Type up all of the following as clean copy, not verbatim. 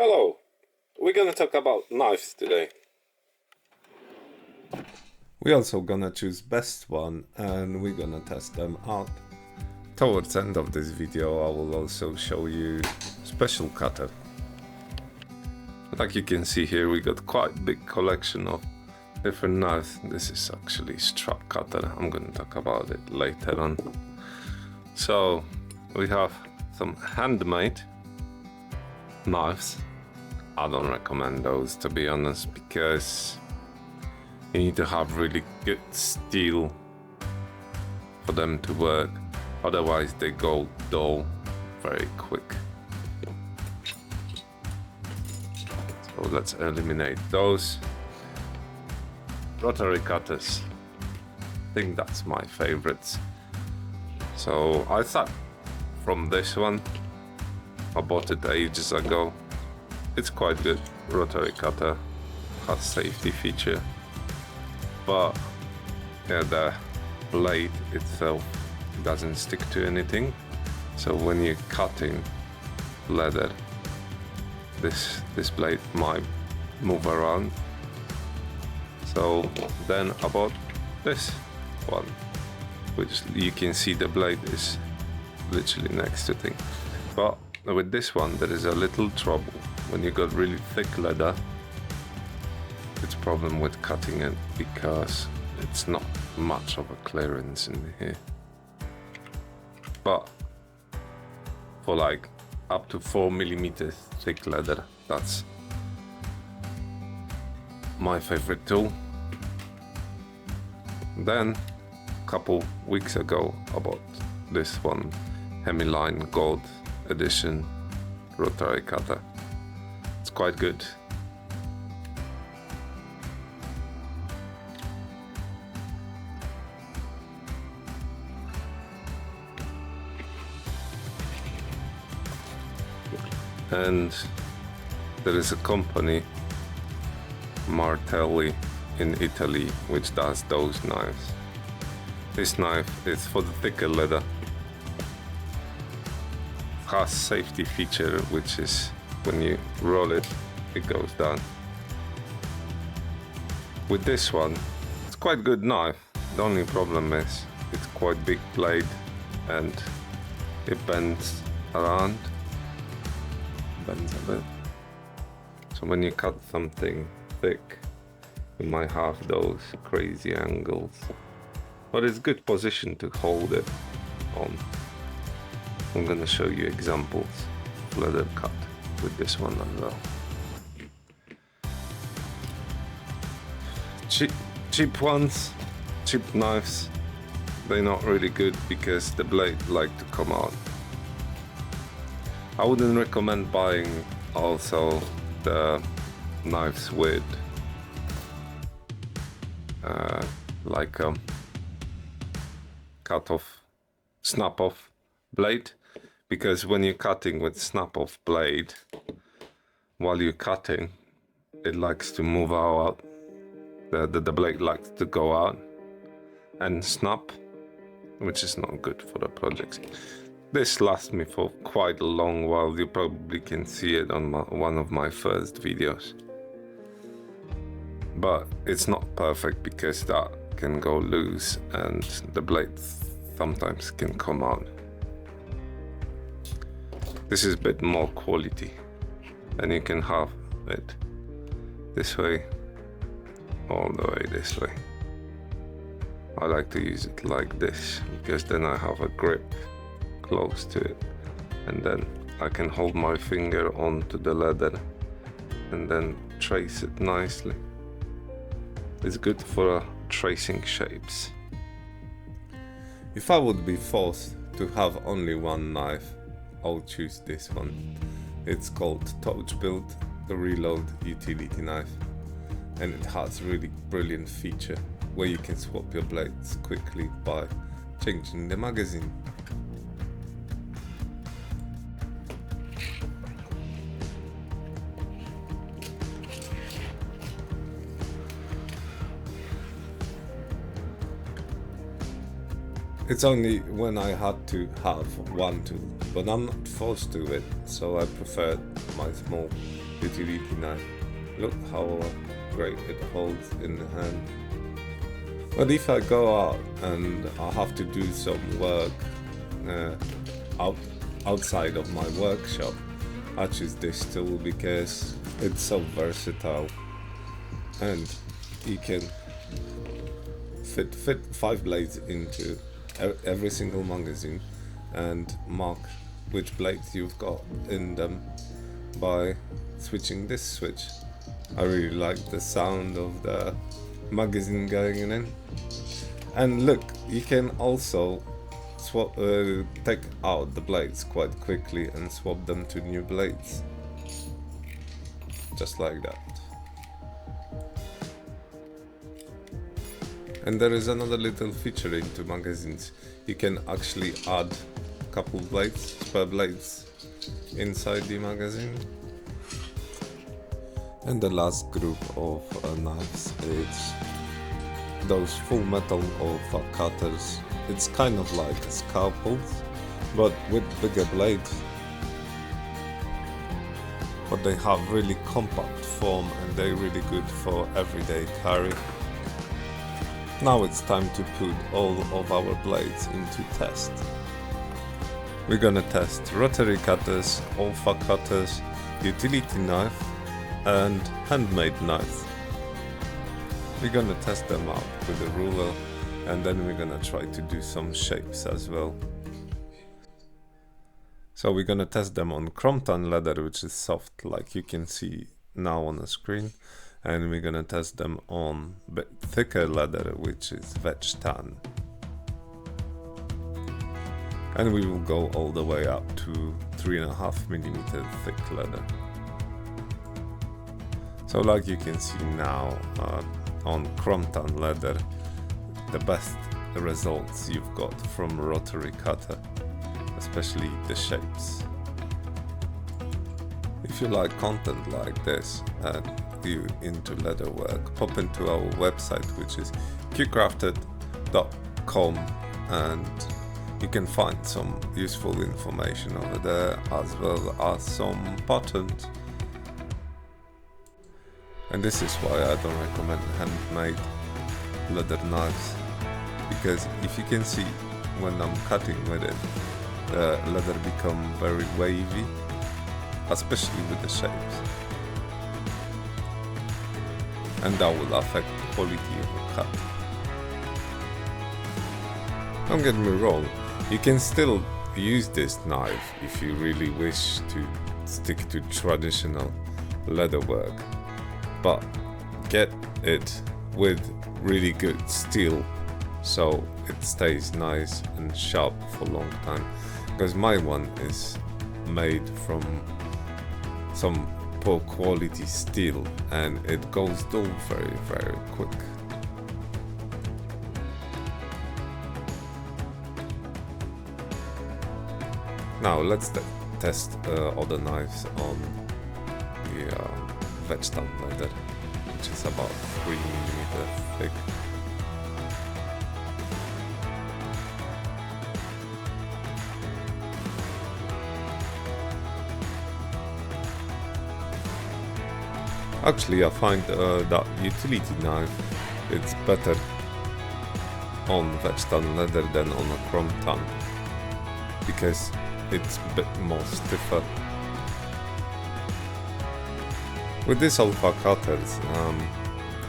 Hello, we're gonna talk about knives today. We're also gonna choose best one and we're gonna test them out. Towards the end of this video I will also show you special cutter. Like you can see here, we got quite big collection of different knives. This is actually strap cutter. I'm gonna talk about it later on. So we have some handmade knives. I don't recommend those, to be honest, because you need to have really good steel for them to work. Otherwise they go dull very quick. So let's eliminate those. Rotary cutters, I think that's my favorites. So I thought from this one, I bought it ages ago. It's quite good. Rotary cutter has safety feature, but yeah, the blade itself doesn't stick to anything. So when you're cutting leather, this blade might move around. So then I bought this one, which you can see the blade is literally next to thing. But with this one there is a little trouble. When you got really thick leather, it's a problem with cutting it because it's not much of a clearance in here. But for like up to 4mm thick leather, that's my favorite tool. Then a couple weeks ago I bought this one, Hemiline Gold Edition rotary cutter. It's quite good. And there is a company, Martelli, in Italy, which does those knives. This knife is for the thicker leather. Has safety feature, which is when you roll it, it goes down. With this one, it's quite good knife. The only problem is it's quite big blade and it bends around. Bends a bit. So when you cut something thick, you might have those crazy angles. But it's good position to hold it on. I'm gonna show you examples of leather cut with this one as well. Cheap ones, cheap knives, they're not really good because the blade like to come out. I wouldn't recommend buying also the knives with like a snap off blade, because when you're cutting with snap off blade, while you're cutting, it likes to move out. The blade likes to go out and snap, which is not good for the projects. This lasts me for quite a long while. You probably can see it on one of my first videos. But it's not perfect because that can go loose and the blade sometimes can come out. This is a bit more quality, and you can have it this way, all the way this way. I like to use it like this because then I have a grip close to it, and then I can hold my finger onto the leather and then trace it nicely. It's good for tracing shapes. If I would be forced to have only one knife, I'll choose this one. It's called Touch Build, the Reload utility knife, and it has really brilliant feature where you can swap your blades quickly by changing the magazine. It's only when I had to have one tool, but I'm not forced to it, so I prefer my small utility knife. Look how great it holds in the hand. But if I go out and I have to do some work outside of my workshop, I choose this tool because it's so versatile and you can fit 5 blades into every single magazine and mark which blades you've got in them by switching this switch. I really like the sound of the magazine going in. And look, you can also take out the blades quite quickly and swap them to new blades. Just like that. And there is another little feature into magazines. You can actually add a couple spare blades inside the magazine. And the last group of knives is those full metal or cutters. It's kind of like scalpels, but with bigger blades. But they have really compact form and they're really good for everyday carry. Now it's time to put all of our blades into test. We're gonna test rotary cutters, alpha cutters, utility knife and handmade knife. We're gonna test them out with a ruler and then we're gonna try to do some shapes as well. So we're gonna test them on chrome tan leather, which is soft like you can see now on the screen, and we're gonna test them on a bit thicker leather, which is veg tan. And we will go all the way up to 3.5mm thick leather. So like you can see now on chrome tan leather, the best results you've got from rotary cutter, especially the shapes. If you like content like this and you into leatherwork, pop into our website, which is kickstart.com, and you can find some useful information over there as well as some patterns. And this is why I don't recommend handmade leather knives, because if you can see when I'm cutting with it, the leather become very wavy, especially with the shapes, and that will affect the quality of the cut. Don't get me wrong, you can still use this knife if you really wish to stick to traditional leatherwork, but get it with really good steel so it stays nice and sharp for a long time, because my one is made from some poor quality steel and it goes dull very quick. Now let's test other knives on the veg tan leather, which is about 3mm thick. Actually, I find that utility knife it's better on veg tan leather than on a chrome tan, because it's a bit more stiffer. With these alpha cutters,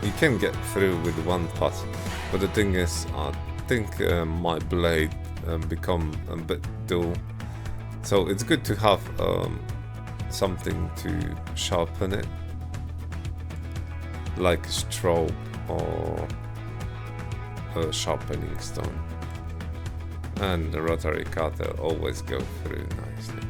you can get through with one pass, but the thing is, I think my blade become a bit dull, so it's good to have something to sharpen it, like a strobe or a sharpening stone. And the rotary cutter always go through nicely.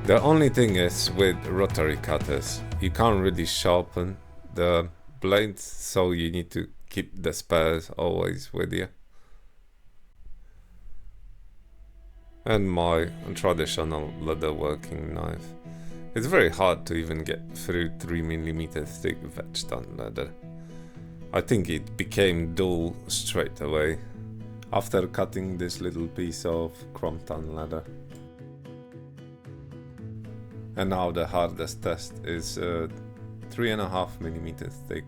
The only thing is, with rotary cutters, you can't really sharpen the blades, so you need to keep the spares always with you. And my traditional leatherworking knife, it's very hard to even get through 3mm thick veg tan leather. I think it became dull straight away after cutting this little piece of chrome tan leather. And now the hardest test is 3.5mm thick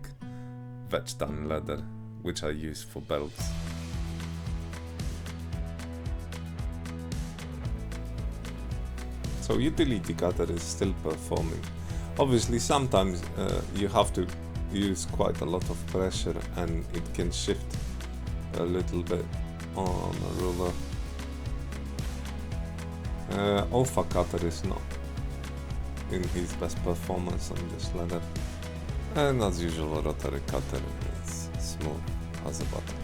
wedge done leather, which I use for belts. So utility cutter is still performing. Obviously sometimes you have to use quite a lot of pressure and it can shift a little bit on a ruler. Alpha cutter is not in his best performance on this leather, and as usual rotary cutter is smooth as a butter,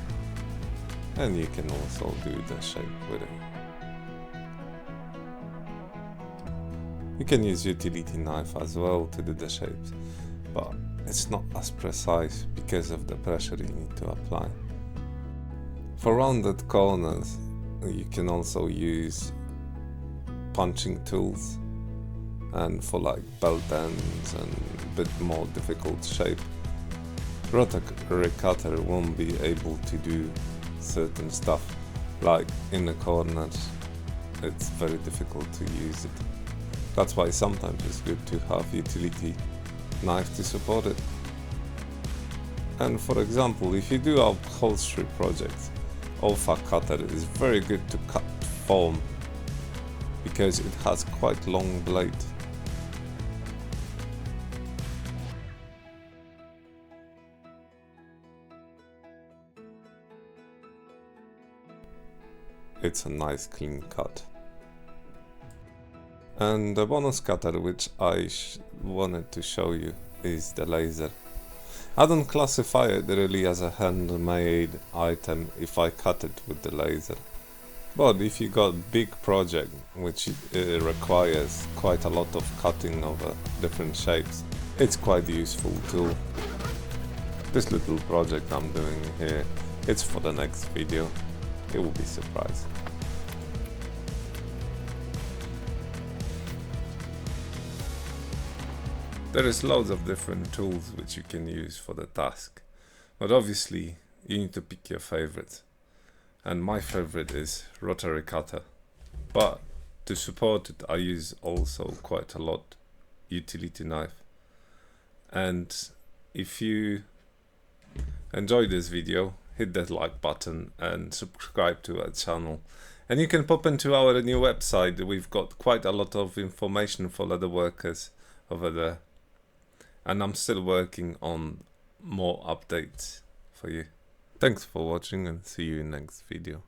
and you can also do the shape with it. You can use utility knife as well to do the shapes, but it's not as precise because of the pressure you need to apply. For rounded corners you can also use punching tools, and for like belt ends and a bit more difficult shape, rotary cutter won't be able to do certain stuff, like in the corners it's very difficult to use it. That's why sometimes it's good to have utility knife to support it. And for example, if you do upholstery projects, alpha cutter is very good to cut foam because it has quite long blade. It's a nice clean cut. And the bonus cutter which I wanted to show you is the laser. I don't classify it really as a handmade item if I cut it with the laser. But if you got big project which requires quite a lot of cutting over different shapes, it's quite useful tool. This little project I'm doing here, it's for the next video. It will be surprising. There is loads of different tools which you can use for the task, but obviously you need to pick your favorite. And my favorite is rotary cutter, but to support it I use also quite a lot utility knife. And if you enjoyed this video, hit that like button and subscribe to our channel. And you can pop into our new website. We've got quite a lot of information for leatherworkers over there, and I'm still working on more updates for you. Thanks for watching and see you in next video.